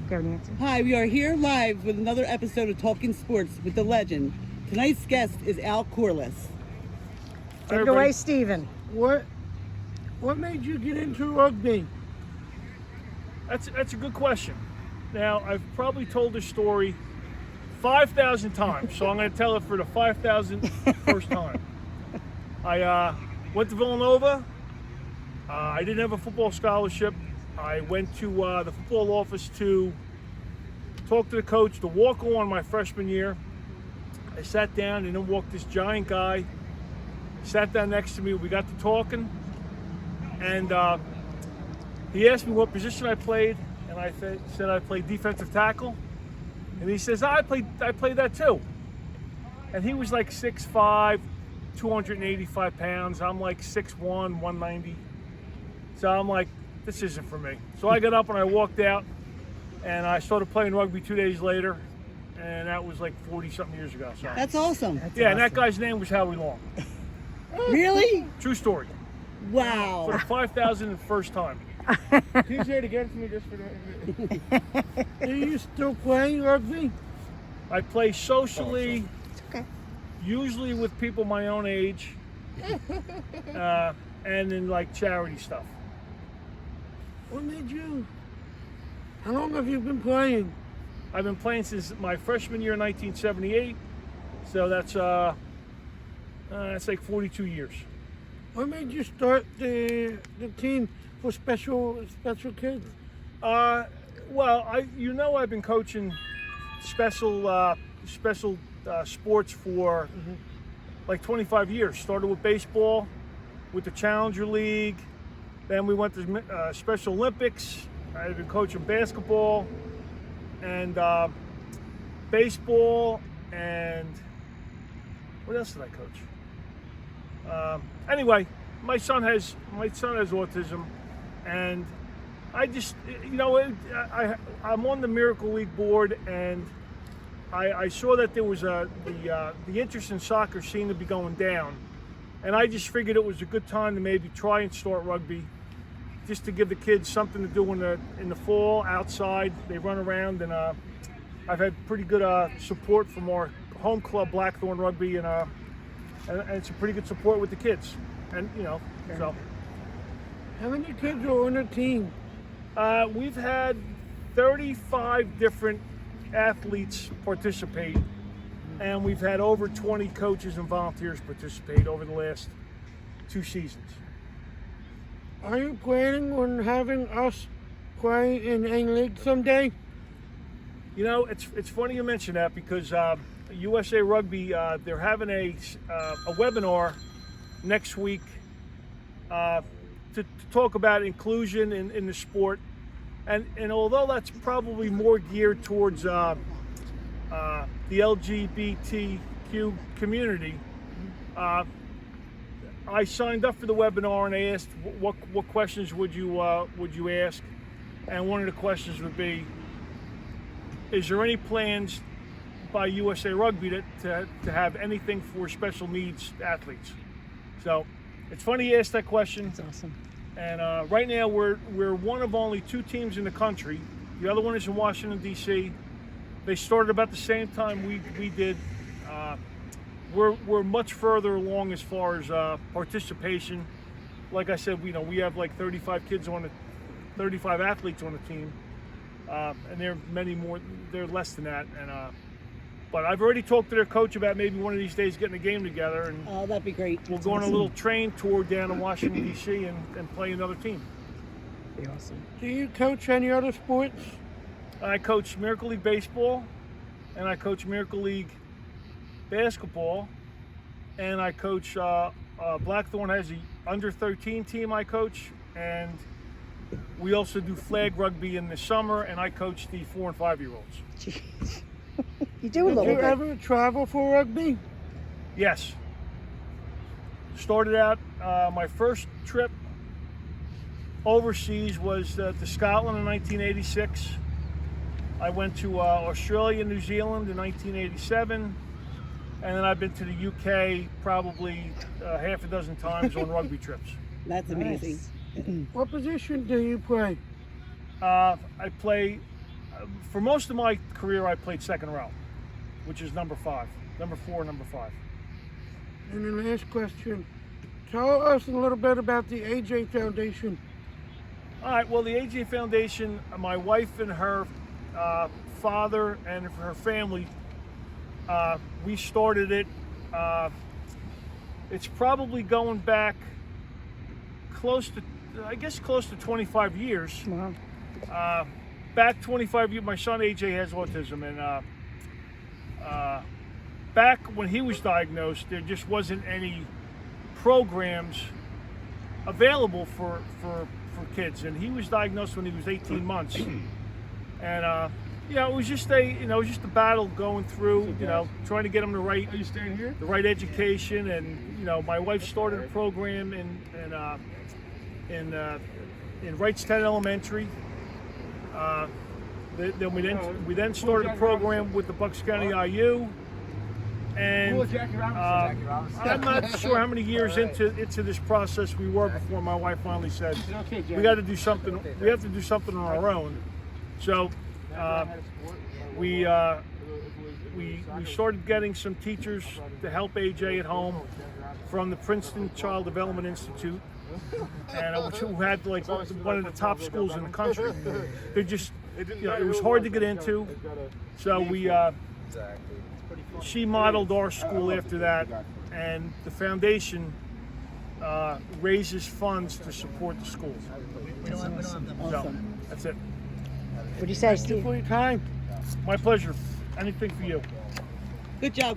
Go, Nancy. Hi, we are here live with another episode of Talking Sports with the legend. Tonight's guest is Al Corless. Take it away, Stephen. What made you get into rugby? That's a good question. Now, I've probably told this story 5,000 times, so I'm going to tell it for the 5,001st time. I went to Villanova. I didn't have a football scholarship. I went to the football office to talk to the coach, to walk on my freshman year. I sat down, and then walked this giant guy, sat down next to me. We got to talking, and he asked me what position I played, and I said I played defensive tackle. And he says, I played that too. And he was like 6'5", 285 pounds. I'm like 6'1", 190. So I'm like, this isn't for me. So I got up and I walked out, and I started playing rugby 2 days later, and that was like 40-something years ago. So That's awesome. yeah, and that guy's name was Howie Long. Really? True story. For Wow. the 5,001st time. Can you say it again for me just for the... Do you still play rugby? I play socially, It's okay. usually with people my own age, and in like charity stuff. What made you... How long have you been playing? I've been playing since my freshman year in 1978, so that's like 42 years. What made you start the team for special kids? Well, I've been coaching special sports for like 25 years. Started with baseball, with the Challenger League. Then we went to Special Olympics. I've been coaching basketball and baseball, and what else did I coach? Anyway, my son has autism, and I just, I'm on the Miracle League board, and I saw that there was the interest in soccer seemed to be going down, and I just figured it was a good time to maybe try and start rugby, just to give the kids something to do in the fall outside. They run around, and I've had pretty good support from our home club, Blackthorn Rugby, and it's a pretty good support with the kids, and so. How many kids are on the team? We've had 35 different athletes participate, and we've had over 20 coaches and volunteers participate over the last 2 seasons. Are you planning on having us play in a league someday? It's funny you mention that, because USA Rugby, they're having a webinar next week to talk about inclusion in the sport, and although that's probably more geared towards the LGBTQ community, I signed up for the webinar, and I asked what questions would you ask, and one of the questions would be, is there any plans by USA Rugby to have anything for special needs athletes? So it's funny you asked that question. That's awesome. And right now we're one of only 2 teams in the country. The other one is in Washington, D.C. They started about the same time we did. We're much further along as far as participation. Like I said, we have like 35 athletes on the team, and there are many more. They're less than that, and but I've already talked to their coach about maybe one of these days getting a game together, and Oh, that'd be great. we'll go on a little train tour down to Washington, D.C. and play another team. Be awesome. Do you coach any other sports? I coach Miracle League Baseball, and I coach Miracle League Basketball, and I coach Blackthorn has the under 13 team I coach, and we also do flag rugby in the summer, and I coach the 4 and 5 year olds. Jeez. You do a Did little you bit. ever travel for rugby? Yes. Started out, my first trip overseas was to Scotland in 1986. I went to Australia, New Zealand in 1987, and then I've been to the UK probably half a dozen times on rugby trips. That's amazing. What position do you play? I play for most of my career, I played second row, which is number 4, number 5. And the last question, tell us a little bit about the AJ Foundation. All right. Well, the AJ Foundation, my wife and her father and her family, we started it. It's probably going back close to 25 years. Wow. Back 25 years, my son AJ has autism, and back when he was diagnosed, there just wasn't any programs available for kids, and he was diagnosed when he was 18 months, and it was just a battle going through, trying to get him the right education, and my wife started a program in Wrightstown Elementary. We then started a program with the Bucks County IU, and I'm not sure how many years into this process we were before my wife finally said, we got to do something. We have to do something on our own. So we started getting some teachers to help AJ at home from the Princeton Child Development Institute, and who had like one of the top schools in the country. They just, it was hard to get into, so she modeled our school after that, and the foundation raises funds to support the school. So that's it. What do you say, Thank you Steve? for your time. My pleasure. Anything for you. Good job, guys.